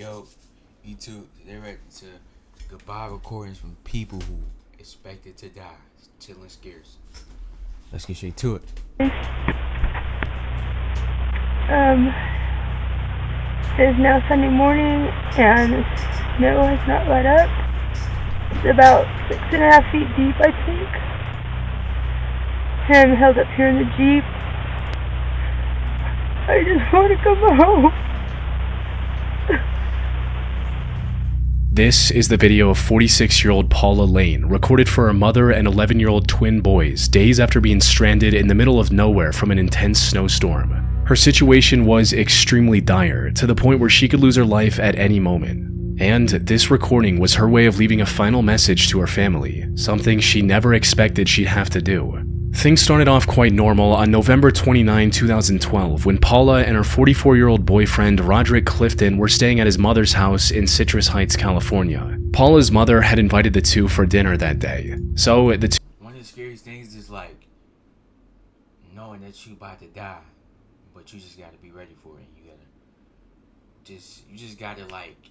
Yo, you two, they're ready to goodbye recordings from people who expected to die. Chilling scarce. Let's get straight to it. It is now Sunday morning and the snow has not let up. It's about 6.5 feet deep, I think. And I'm held up here in the Jeep. I just want to come home. This is the video of 46-year-old Paula Lane, recorded for her mother and 11-year-old twin boys, days after being stranded in the middle of nowhere from an intense snowstorm. Her situation was extremely dire, to the point where she could lose her life at any moment. And this recording was her way of leaving a final message to her family, something she never expected she'd have to do. Things started off quite normal on November 29, 2012, when Paula and her 44-year-old boyfriend Roderick Clifton were staying at his mother's house in Citrus Heights, California. Paula's mother had invited the two for dinner that day, so the two— One of the scariest things is like knowing that you about to die, but you just gotta be ready for it. You just gotta like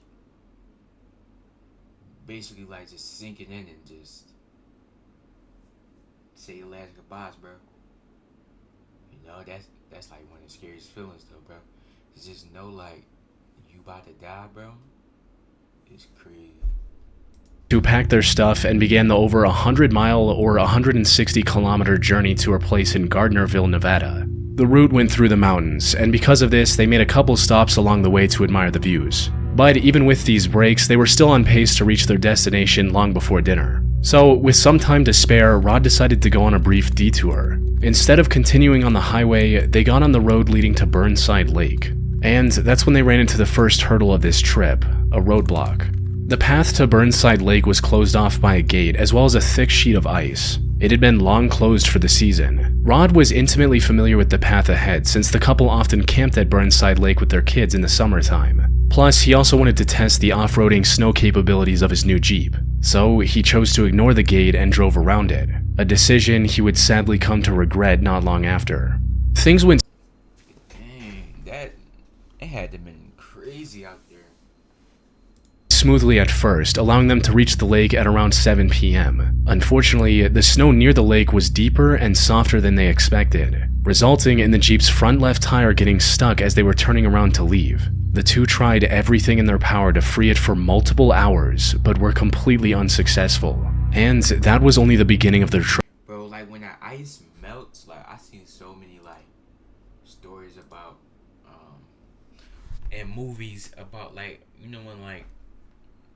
basically like just sink it in and just say your last goodbyes, bro. You know, that's like one of the scariest feelings though, bro. To just know like you about to die, bro. It's crazy. To pack their stuff and began the over 100-mile or 160-kilometer journey to her place in Gardnerville, Nevada. The route went through the mountains, and because of this, they made a couple stops along the way to admire the views. But even with these breaks, they were still on pace to reach their destination long before dinner. So, with some time to spare, Rod decided to go on a brief detour. Instead of continuing on the highway, they got on the road leading to Burnside Lake. And that's when they ran into the first hurdle of this trip, a roadblock. The path to Burnside Lake was closed off by a gate, as well as a thick sheet of ice. It had been long closed for the season. Rod was intimately familiar with the path ahead, since the couple often camped at Burnside Lake with their kids in the summertime. Plus, he also wanted to test the off-roading snow capabilities of his new Jeep. So, he chose to ignore the gate and drove around it, a decision he would sadly come to regret not long after. Things went Dang, it had to have been crazy out there. smoothly at first, allowing them to reach the lake at around 7 p.m. Unfortunately, the snow near the lake was deeper and softer than they expected, resulting in the Jeep's front left tire getting stuck as they were turning around to leave. The two tried everything in their power to free it for multiple hours, but were completely unsuccessful. And that was only the beginning of their trip. Bro, like when that ice melts, like I seen so many like stories about and movies about like, you know, when like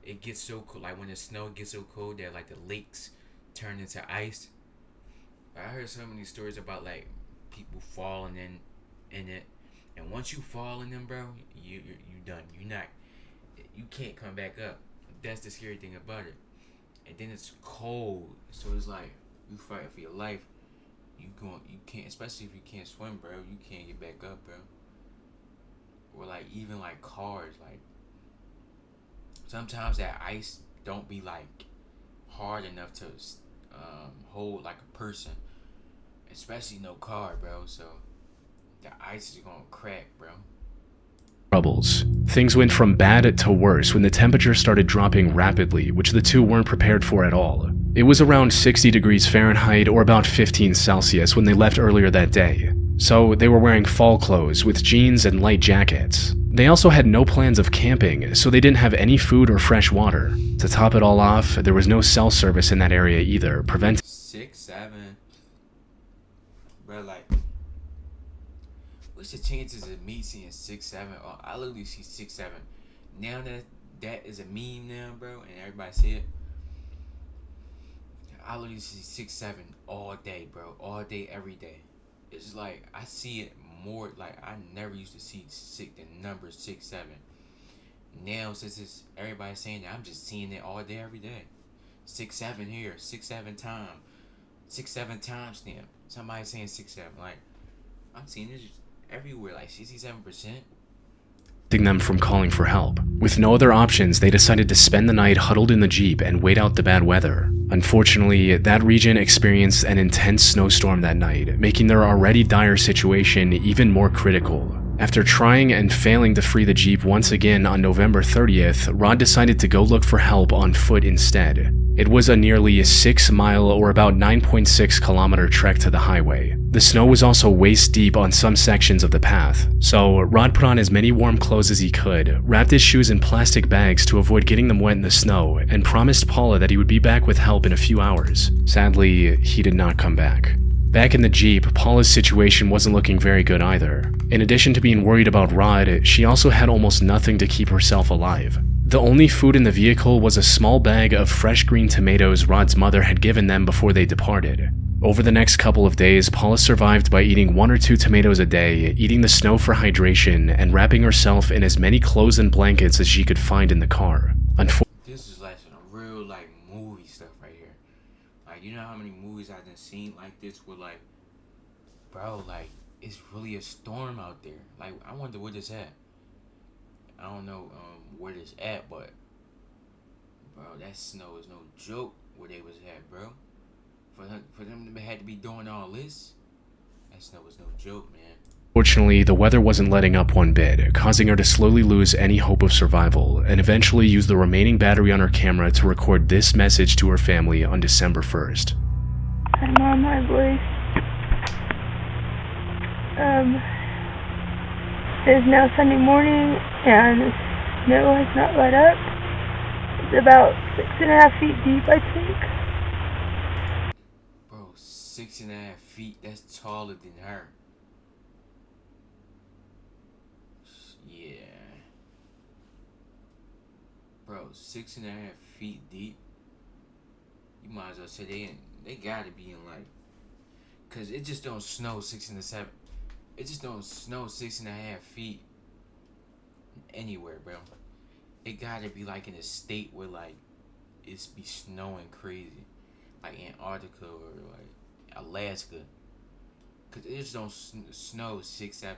it gets so cold, like when the snow gets so cold that like the lakes turn into ice. I heard so many stories about like people falling in it, and once you fall in them, bro, you done. You can't come back up. That's the scary thing about it. And then it's cold, so it's like you fighting for your life. You can't, especially if you can't swim, bro. You can't get back up, bro. Or like even like cars, like sometimes that ice don't be like hard enough to hold like a person, especially no car, bro. So the ice is gonna crack, bro. Troubles. Things went from bad to worse when the temperature started dropping rapidly, which the two weren't prepared for at all. It was around 60 degrees Fahrenheit or about 15 Celsius when they left earlier that day. So they were wearing fall clothes with jeans and light jackets. They also had no plans of camping, so they didn't have any food or fresh water. To top it all off, there was no cell service in that area either, preventing 6, 7, bro. Like, what's the chances of me seeing 6, 7? Oh, I literally see 6, 7. Now that is a meme now, bro, and everybody see it. I literally see 6, 7 all day, bro. All day, every day. It's like I see it more. Like I never used to see the number 6, 7. Now since it's everybody saying that, I'm just seeing it all day, every day. 6, 7 here, 6, 7 time, 6, 7 time stamp. Somebody saying 6, 7. Like I'm seeing this everywhere. Like 67%. them from calling for help. With no other options, they decided to spend the night huddled in the Jeep and wait out the bad weather. Unfortunately, that region experienced an intense snowstorm that night, making their already dire situation even more critical. After trying and failing to free the Jeep once again on November 30th, Rod decided to go look for help on foot instead. It was a nearly 6-mile or about 9.6 kilometer trek to the highway. The snow was also waist deep on some sections of the path, so Rod put on as many warm clothes as he could, wrapped his shoes in plastic bags to avoid getting them wet in the snow, and promised Paula that he would be back with help in a few hours. Sadly, he did not come back. Back in the Jeep, Paula's situation wasn't looking very good either. In addition to being worried about Rod, she also had almost nothing to keep herself alive. The only food in the vehicle was a small bag of fresh green tomatoes Rod's mother had given them before they departed. Over the next couple of days, Paula survived by eating 1 or 2 tomatoes a day, eating the snow for hydration, and wrapping herself in as many clothes and blankets as she could find in the car. This is like some real like movie stuff right here. Like, you know how many movies I've seen like this where like, bro, like it's really a storm out there. Like, I wonder where this at. I don't know where this at, but bro, that snow is no joke where they was at, bro. For them to had to be doing all this, that snow was no joke, man. Fortunately, the weather wasn't letting up one bit, causing her to slowly lose any hope of survival, and eventually use the remaining battery on her camera to record this message to her family on December 1st. Hi, Mom, my voice. It is now Sunday morning, and the snow has not let up. It's about 6.5 feet deep, I think. Bro, 6.5 feet, that's taller than her. Yeah. Bro, 6.5 feet deep. You might as well say they gotta be in like, cause it just don't snow 6 and 7. It just don't snow 6.5 feet anywhere, bro. It gotta be like in a state where like it's be snowing crazy, like Antarctica or like Alaska. Cause it just don't snow 6, 7.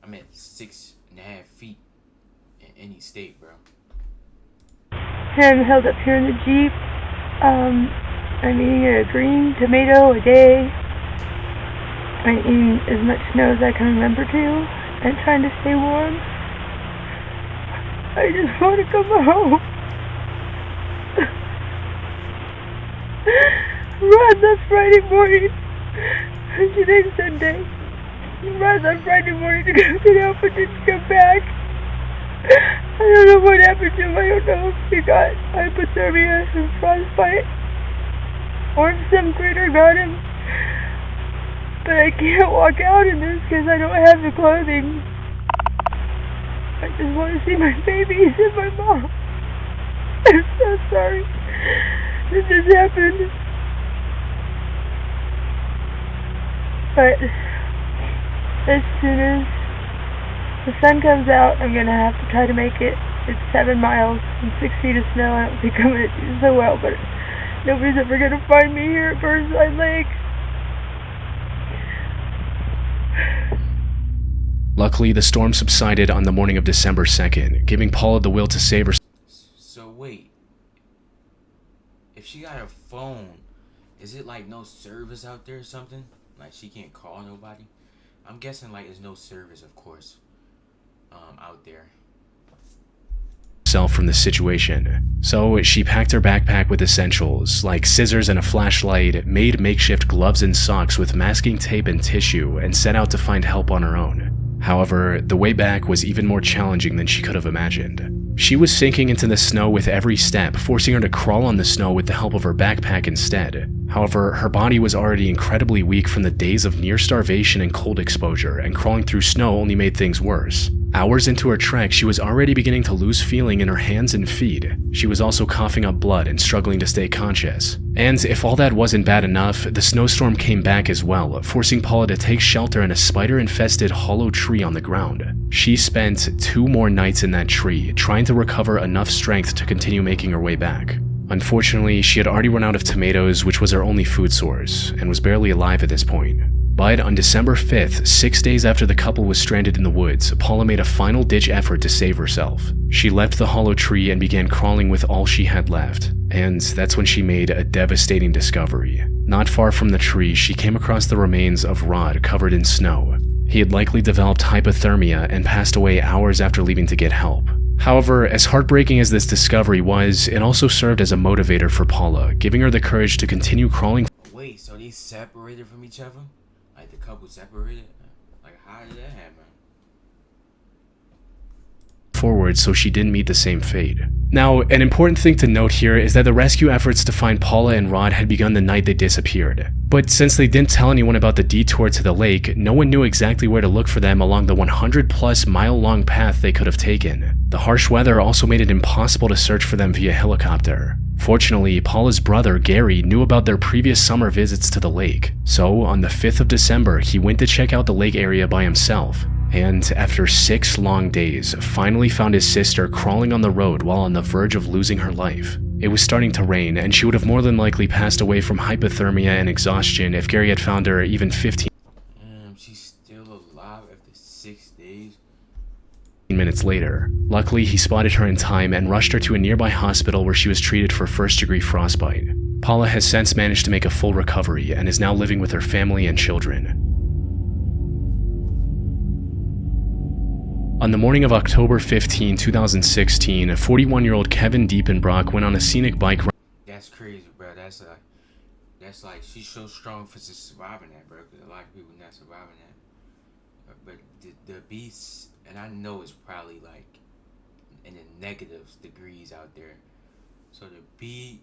I meant 6.5 feet in any state, bro. I'm held up here in the Jeep. I'm eating a green tomato a day. I'm eating as much snow as I can remember to, and trying to stay warm. I just want to come home. Rod left Friday morning. Today's Sunday. Rod left Friday morning to go get help and didn't come back. I don't know what happened to him. I don't know if he got hypothermia and frostbite, or if some critter got him. But I can't walk out in this because I don't have the clothing. I just want to see my babies and my mom. I'm so sorry that this happened. But as soon as the sun comes out, I'm going to have to try to make it. It's 7 miles and 6 feet of snow. I don't think I'm going to do so well, but nobody's ever going to find me here at Burnside Lake. Luckily, the storm subsided on the morning of December 2nd, giving Paula the will to save herself. So wait, if she got a phone, is it like no service out there or something? Like she can't call nobody? I'm guessing like there's no service, of course, out there. From the situation. So she packed her backpack with essentials like scissors and a flashlight, made makeshift gloves and socks with masking tape and tissue, and set out to find help on her own. However, the way back was even more challenging than she could have imagined. She was sinking into the snow with every step, forcing her to crawl on the snow with the help of her backpack instead. However, her body was already incredibly weak from the days of near starvation and cold exposure, and crawling through snow only made things worse. Hours into her trek, she was already beginning to lose feeling in her hands and feet. She was also coughing up blood and struggling to stay conscious. And if all that wasn't bad enough, the snowstorm came back as well, forcing Paula to take shelter in a spider-infested hollow tree on the ground. She spent 2 more nights in that tree, trying to recover enough strength to continue making her way back. Unfortunately, she had already run out of tomatoes, which was her only food source, and was barely alive at this point. But on December 5th, 6 days after the couple was stranded in the woods, Paula made a final-ditch effort to save herself. She left the hollow tree and began crawling with all she had left. And that's when she made a devastating discovery. Not far from the tree, she came across the remains of Rod covered in snow. He had likely developed hypothermia and passed away hours after leaving to get help. However, as heartbreaking as this discovery was, it also served as a motivator for Paula, giving her the courage to continue crawling. Wait, so they separated from each other? Like the couple separated? Like how did that happen? Forward so she didn't meet the same fate. Now, an important thing to note here is that the rescue efforts to find Paula and Rod had begun the night they disappeared. But since they didn't tell anyone about the detour to the lake, no one knew exactly where to look for them along the 100+ mile long path they could have taken. The harsh weather also made it impossible to search for them via helicopter. Fortunately, Paula's brother, Gary, knew about their previous summer visits to the lake. So, on the 5th of December, he went to check out the lake area by himself. And after 6 long days, finally found his sister crawling on the road while on the verge of losing her life. It was starting to rain, and she would have more than likely passed away from hypothermia and exhaustion if Gary had found her even 15 She's still alive after 6 days? minutes later. Luckily, he spotted her in time and rushed her to a nearby hospital where she was treated for first-degree frostbite. Paula has since managed to make a full recovery and is now living with her family and children. On the morning of October 15, 2016, 41-year-old Kevin Diepenbrock went on a scenic bike ride. That's crazy, bro. That's like she's so strong for just surviving that, bro. Because a lot of people not surviving that. But the beasts, and I know it's probably like in the negatives degrees out there. So to be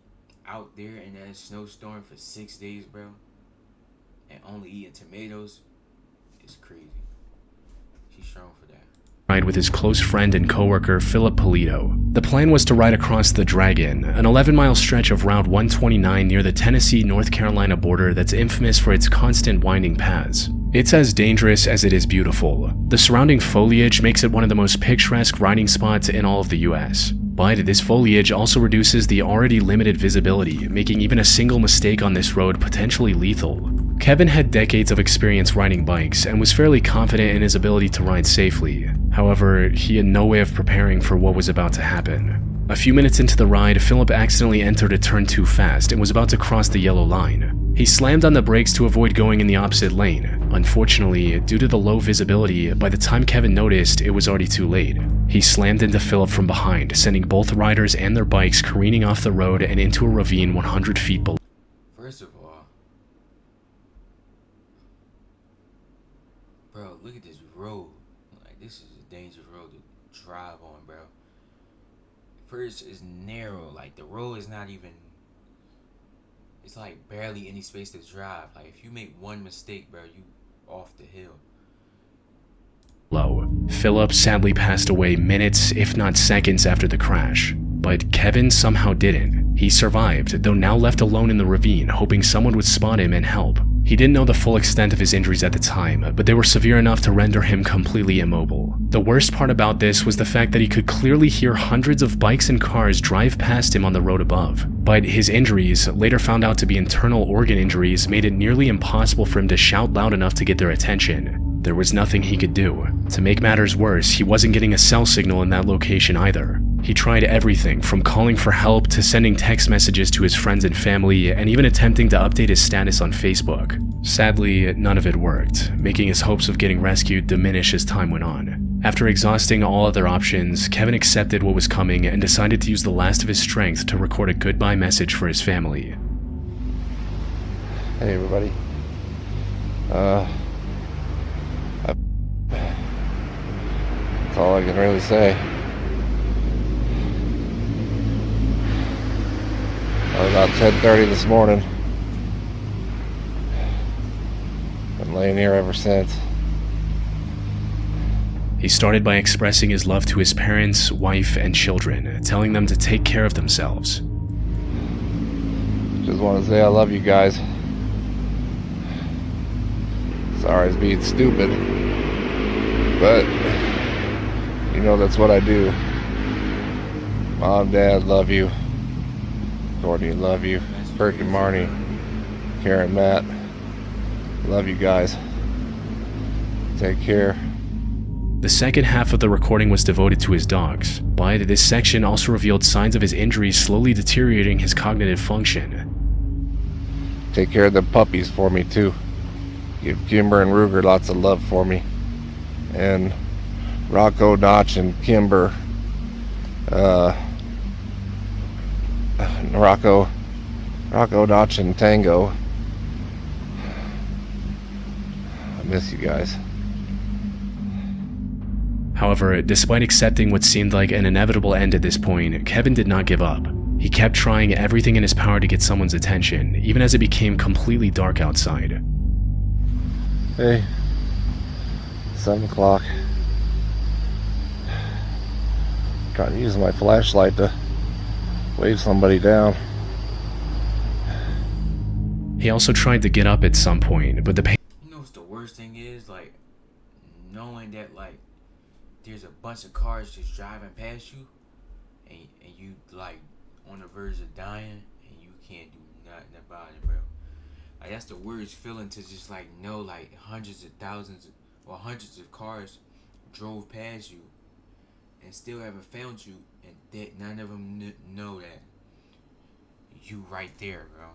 out there in that snowstorm for 6 days, bro, and only eating tomatoes, is crazy. She's strong for that. With his close friend and coworker Philip Polito. The plan was to ride across the Dragon, an 11-mile stretch of Route 129 near the Tennessee-North Carolina border that's infamous for its constant winding paths. It's as dangerous as it is beautiful. The surrounding foliage makes it one of the most picturesque riding spots in all of the US. But this foliage also reduces the already limited visibility, making even a single mistake on this road potentially lethal. Kevin had decades of experience riding bikes and was fairly confident in his ability to ride safely. However, he had no way of preparing for what was about to happen. A few minutes into the ride, Philip accidentally entered a turn too fast and was about to cross the yellow line. He slammed on the brakes to avoid going in the opposite lane. Unfortunately, due to the low visibility, by the time Kevin noticed, it was already too late. He slammed into Philip from behind, sending both riders and their bikes careening off the road and into a ravine 100 feet below. First of all, bro, look at this road. Like, this is a dangerous road to drive on, bro. First, it's narrow. Like, the road is not even... It's like barely any space to drive. Like, if you make one mistake, bro, you off the hill. Philip sadly passed away minutes, if not seconds, after the crash. But Kevin somehow didn't. He survived, though now left alone in the ravine, hoping someone would spot him and help. He didn't know the full extent of his injuries at the time, but they were severe enough to render him completely immobile. The worst part about this was the fact that he could clearly hear hundreds of bikes and cars drive past him on the road above. But his injuries, later found out to be internal organ injuries, made it nearly impossible for him to shout loud enough to get their attention. There was nothing he could do. To make matters worse, he wasn't getting a cell signal in that location either. He tried everything from calling for help to sending text messages to his friends and family, and even attempting to update his status on Facebook. Sadly, none of it worked, making his hopes of getting rescued diminish as time went on. After exhausting all other options, Kevin accepted what was coming and decided to use the last of his strength to record a goodbye message for his family. Hey everybody. That's all I can really say. About 10:30 this morning. Been laying here ever since. He started by expressing his love to his parents, wife, and children, telling them to take care of themselves. Just want to say I love you guys. Sorry I was being stupid, but you know that's what I do. Mom, Dad, love you. Courtney, love you. Perky, Marnie, Karen, Matt, love you guys. Take care. The second half of the recording was devoted to his dogs, but this section also revealed signs of his injuries slowly deteriorating his cognitive function. Take care of the puppies for me too. Give Kimber and Ruger lots of love for me. and Rocco, Notch, and Kimber. Rocco, Notch, and Tango. I miss you guys. However, despite accepting what seemed like an inevitable end at this point, Kevin did not give up. He kept trying everything in his power to get someone's attention, even as it became completely dark outside. Hey, 7 o'clock. Trying to use my flashlight to wave somebody down. He also tried to get up at some point, but the pain. You know what's the worst thing is? Like, knowing that, like, there's a bunch of cars just driving past you, and you, like, on the verge of dying, and you can't do nothing about it, bro. Like, that's the worst feeling, to just, like, know, like, hundreds of thousands or hundreds of cars drove past you and still haven't found you, and that none of them know that you right there, bro.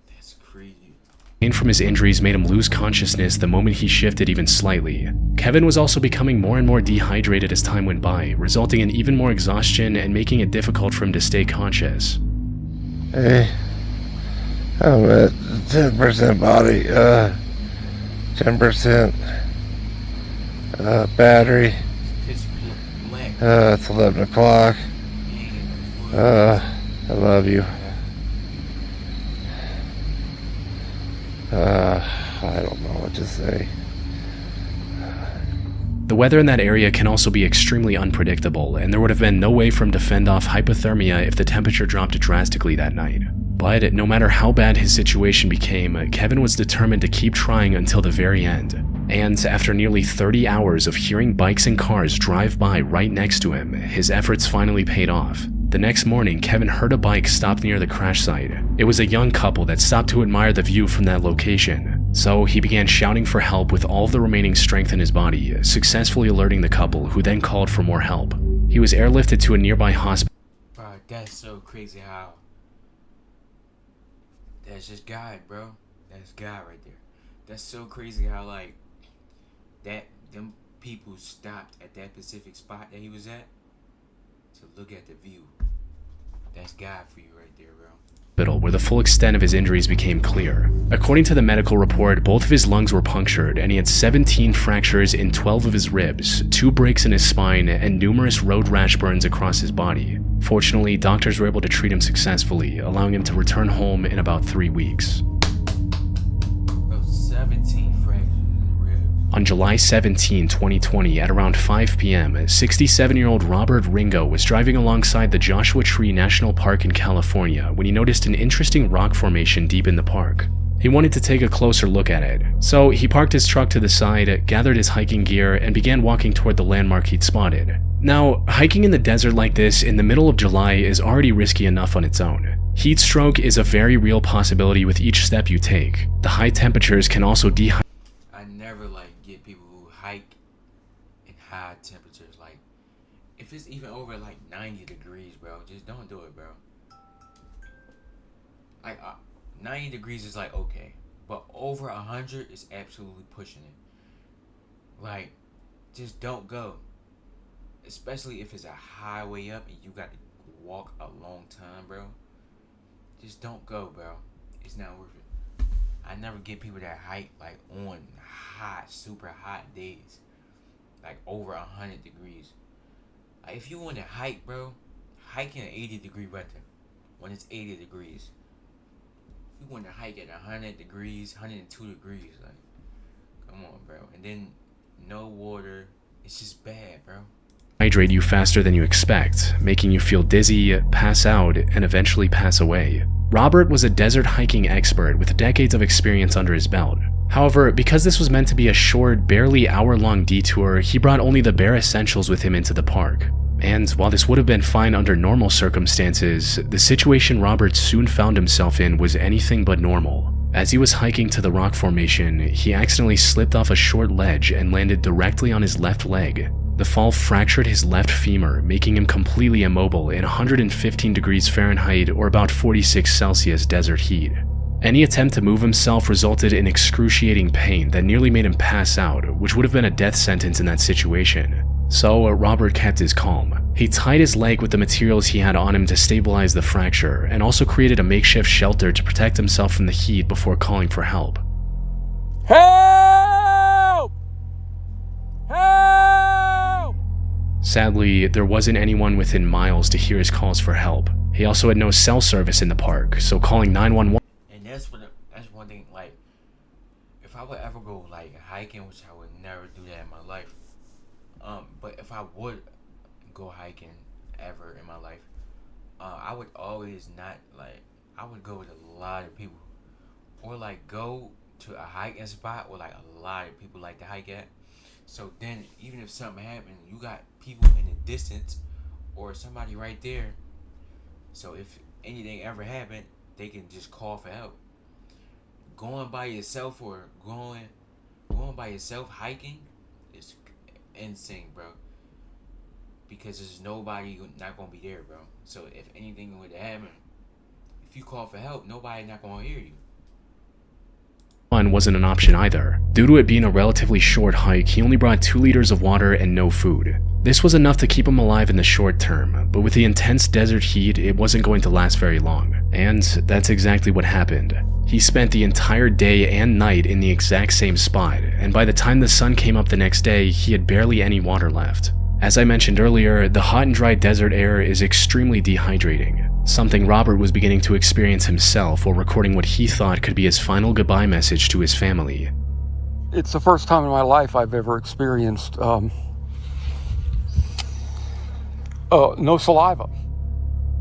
That's crazy. Pain from his injuries made him lose consciousness the moment he shifted even slightly. Kevin was also becoming more and more dehydrated as time went by, resulting in even more exhaustion and making it difficult for him to stay conscious. Hey, I'm at 10% body, 10% battery. It's 11 o'clock. I love you. I don't know what to say. The weather in that area can also be extremely unpredictable, and there would have been no way for him to fend off hypothermia if the temperature dropped drastically that night. But no matter how bad his situation became, Kevin was determined to keep trying until the very end. And after nearly 30 hours of hearing bikes and cars drive by right next to him, his efforts finally paid off. The next morning, Kevin heard a bike stop near the crash site. It was a young couple that stopped to admire the view from that location. So he began shouting for help with all of the remaining strength in his body, successfully alerting the couple, who then called for more help. He was airlifted to a nearby hospital. Bro, that's so crazy how... That's just God, bro. That's God right there. That's so crazy how, like, them people stopped at that specific spot that he was at to look at the view. That's God for you right there, bro. Where the full extent of his injuries became clear. According to the medical report, both of his lungs were punctured, and he had 17 fractures in 12 of his ribs, 2 breaks in his spine, and numerous road rash burns across his body. Fortunately, doctors were able to treat him successfully, allowing him to return home in about 3 weeks. Bro, 17 fractures in the ribs. On July 17, 2020, at around 5 p.m., 67-year-old Robert Ringo was driving alongside the Joshua Tree National Park in California when he noticed an interesting rock formation deep in the park. He wanted to take a closer look at it, so he parked his truck to the side, gathered his hiking gear, and began walking toward the landmark he'd spotted. Now, hiking in the desert like this in the middle of July is already risky enough on its own. Heat stroke is a very real possibility with each step you take. The high temperatures can also dehydrate. I never, like, get people who hike in high temperatures. Like, if it's even over, like, 90 degrees, bro, just don't do it, bro. Like, 90 degrees is, like, okay. But over 100 is absolutely pushing it. Like, just don't go. Especially if it's a highway up and you got to walk a long time, bro. Just don't go, bro. It's not worth it. I never get people that hike, like, on hot, super hot days. Like, over 100 degrees. Like, if you want to hike, bro, hike in 80-degree weather. When it's 80 degrees. If you want to hike at 100 degrees, 102 degrees, like, come on, bro. And then, no water. It's just bad, bro. Hydrate you faster than you expect, making you feel dizzy, pass out, and eventually pass away. Robert was a desert hiking expert with decades of experience under his belt. However, because this was meant to be a short, barely hour-long detour, he brought only the bare essentials with him into the park. And while this would have been fine under normal circumstances, the situation Robert soon found himself in was anything but normal. As he was hiking to the rock formation, he accidentally slipped off a short ledge and landed directly on his left leg. The fall fractured his left femur, making him completely immobile in 115 degrees Fahrenheit or about 46 Celsius desert heat. Any attempt to move himself resulted in excruciating pain that nearly made him pass out, which would have been a death sentence in that situation. So Robert kept his calm. He tied his leg with the materials he had on him to stabilize the fracture, and also created a makeshift shelter to protect himself from the heat before calling for help. Help! Help! Sadly, there wasn't anyone within miles to hear his calls for help. He also had no cell service in the park, so calling 911. And that's one thing, like, if I would ever go, like, hiking, which I would never do that in my life, but if I would go hiking ever in my life, I would always not, like, I would go with a lot of people, or, like, go to a hiking spot where, like, a lot of people like to hike at, so then, even if something happened, you got people in the distance, or somebody right there, so if anything ever happened, they can just call for help. Going by yourself or going by yourself hiking is insane, bro. Because there's nobody not gonna be there, bro. So if anything would happen, if you call for help, nobody not gonna hear you. Wasn't an option either. Due to it being a relatively short hike, he only brought 2 liters of water and no food. This was enough to keep him alive in the short term, but with the intense desert heat, it wasn't going to last very long. And that's exactly what happened. He spent the entire day and night in the exact same spot, and by the time the sun came up the next day, he had barely any water left. As I mentioned earlier, the hot and dry desert air is extremely dehydrating, something Robert was beginning to experience himself while recording what he thought could be his final goodbye message to his family. It's the first time in my life I've ever experienced no saliva.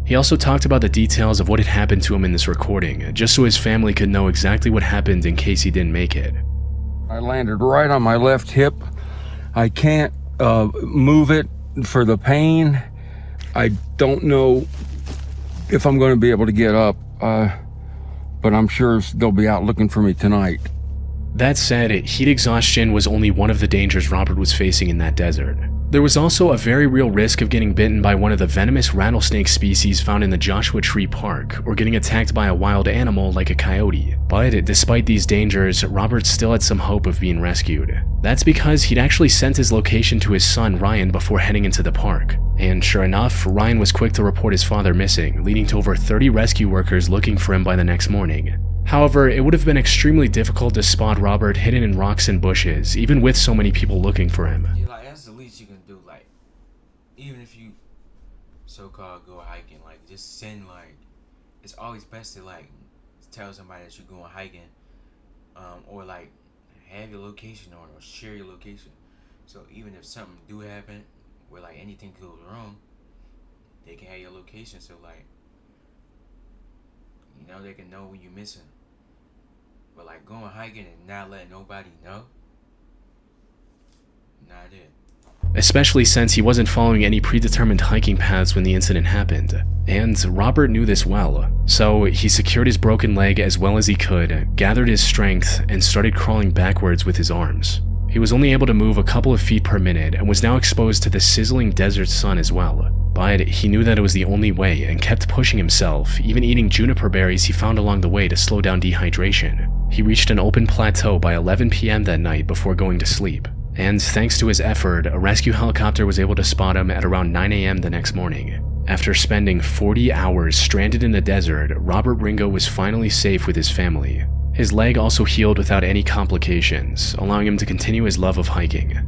He also talked about the details of what had happened to him in this recording, just so his family could know exactly what happened in case he didn't make it. I landed right on my left hip. I can't move it for the pain. I don't know if I'm going to be able to get up, but I'm sure they'll be out looking for me tonight. That said, heat exhaustion was only one of the dangers Robert was facing in that desert. There was also a very real risk of getting bitten by one of the venomous rattlesnake species found in the Joshua Tree Park, or getting attacked by a wild animal like a coyote. But despite these dangers, Robert still had some hope of being rescued. That's because he'd actually sent his location to his son Ryan before heading into the park. And sure enough, Ryan was quick to report his father missing, leading to over 30 rescue workers looking for him by the next morning. However, it would have been extremely difficult to spot Robert hidden in rocks and bushes, even with so many people looking for him. Yeah, like, that's the least you can do, like, even if you so-called go hiking, like, just send, like, it's always best to, like, tell somebody that you're going hiking, or, like, have your location or share your location, so even if something do happen, where, like, anything goes wrong, they can have your location, so, like, you know, they can know when you're missing. But, like, going hiking and not letting nobody know, not it. Especially since he wasn't following any predetermined hiking paths when the incident happened. And Robert knew this well, so he secured his broken leg as well as he could, gathered his strength, and started crawling backwards with his arms. He was only able to move a couple of feet per minute and was now exposed to the sizzling desert sun as well. But he knew that it was the only way and kept pushing himself, even eating juniper berries he found along the way to slow down dehydration. He reached an open plateau by 11 p.m. that night before going to sleep. And thanks to his effort, a rescue helicopter was able to spot him at around 9 a.m. the next morning. After spending 40 hours stranded in the desert, Robert Ringo was finally safe with his family. His leg also healed without any complications, allowing him to continue his love of hiking.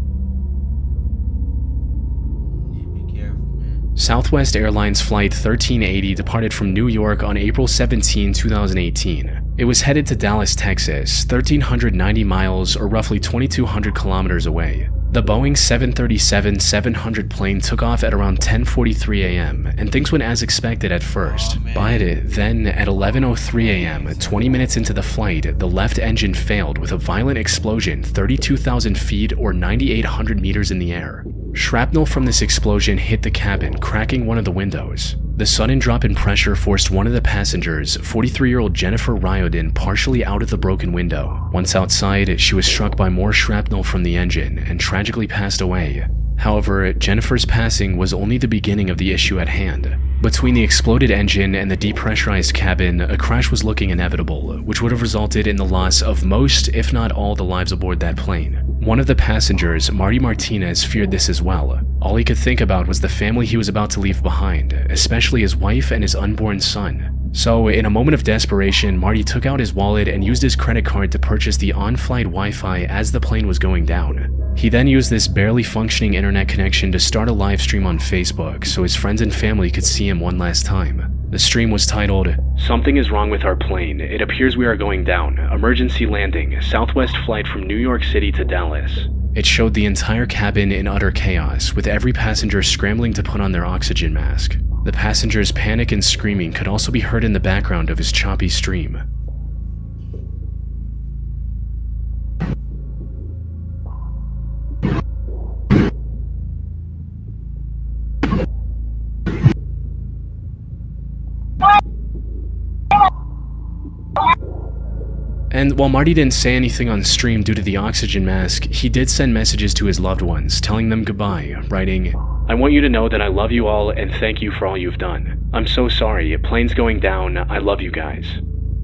Southwest Airlines Flight 1380 departed from New York on April 17, 2018. It was headed to Dallas, Texas, 1,390 miles or roughly 2,200 kilometers away. The Boeing 737-700 plane took off at around 10:43 a.m., and things went as expected at first. But then, at 11:03 a.m., 20 minutes into the flight, the left engine failed with a violent explosion 32,000 feet or 9,800 meters in the air. Shrapnel from this explosion hit the cabin, cracking one of the windows. The sudden drop in pressure forced one of the passengers, 43-year-old Jennifer Riordan, partially out of the broken window. Once outside, she was struck by more shrapnel from the engine and tragically passed away. However, Jennifer's passing was only the beginning of the issue at hand. Between the exploded engine and the depressurized cabin, a crash was looking inevitable, which would have resulted in the loss of most, if not all, the lives aboard that plane. One of the passengers, Marty Martinez, feared this as well. All he could think about was the family he was about to leave behind, especially his wife and his unborn son. So, in a moment of desperation, Marty took out his wallet and used his credit card to purchase the on-flight Wi-Fi as the plane was going down. He then used this barely functioning internet connection to start a live stream on Facebook so his friends and family could see him one last time. The stream was titled, "Something is wrong with our plane. It appears we are going down. Emergency landing. Southwest flight from New York City to Dallas." It showed the entire cabin in utter chaos, with every passenger scrambling to put on their oxygen mask. The passengers' panic and screaming could also be heard in the background of his choppy stream. And while Marty didn't say anything on stream due to the oxygen mask, he did send messages to his loved ones, telling them goodbye, writing, "I want you to know that I love you all and thank you for all you've done. I'm so sorry, plane's going down, I love you guys."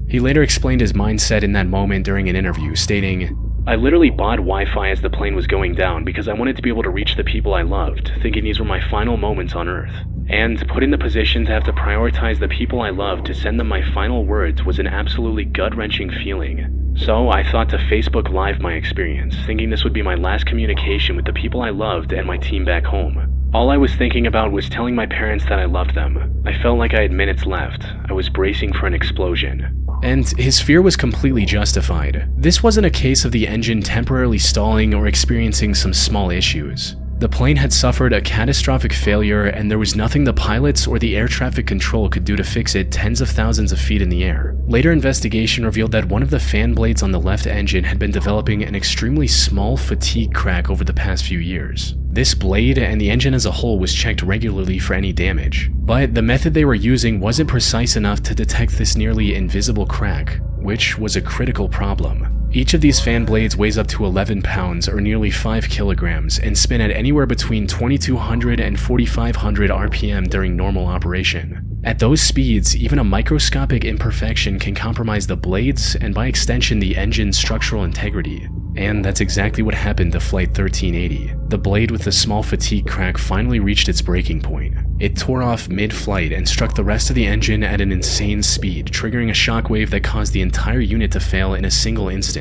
He later explained his mindset in that moment during an interview, stating, "I literally bought Wi-Fi as the plane was going down because I wanted to be able to reach the people I loved, thinking these were my final moments on Earth. And put in the position to have to prioritize the people I loved to send them my final words was an absolutely gut-wrenching feeling. So I thought to Facebook Live my experience, thinking this would be my last communication with the people I loved and my team back home. All I was thinking about was telling my parents that I loved them. I felt like I had minutes left. I was bracing for an explosion." And his fear was completely justified. This wasn't a case of the engine temporarily stalling or experiencing some small issues. The plane had suffered a catastrophic failure, and there was nothing the pilots or the air traffic control could do to fix it tens of thousands of feet in the air. Later investigation revealed that one of the fan blades on the left engine had been developing an extremely small fatigue crack over the past few years. This blade and the engine as a whole was checked regularly for any damage, but the method they were using wasn't precise enough to detect this nearly invisible crack, which was a critical problem. Each of these fan blades weighs up to 11 pounds or nearly 5 kilograms and spin at anywhere between 2200 and 4500 RPM during normal operation. At those speeds, even a microscopic imperfection can compromise the blades and by extension the engine's structural integrity. And that's exactly what happened to Flight 1380. The blade with the small fatigue crack finally reached its breaking point. It tore off mid-flight and struck the rest of the engine at an insane speed, triggering a shockwave that caused the entire unit to fail in a single instant.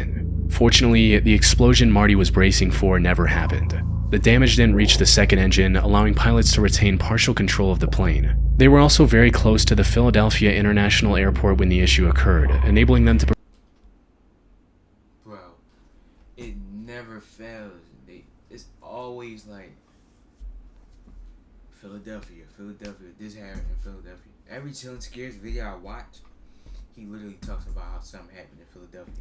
Fortunately, the explosion Marty was bracing for never happened. The damage didn't reach the second engine, allowing pilots to retain partial control of the plane. They were also very close to the Philadelphia International Airport when the issue occurred, enabling them to It never fails. It's always like Philadelphia. This happened in Philadelphia. Every Chilling Scares video I watch, he literally talks about how something happened in Philadelphia.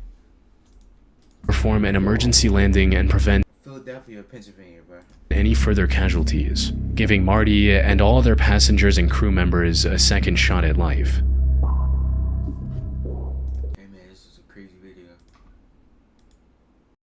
perform an emergency landing and prevent Philadelphia, Pennsylvania, bro. any further casualties, giving Marty and all other passengers and crew members a second shot at life.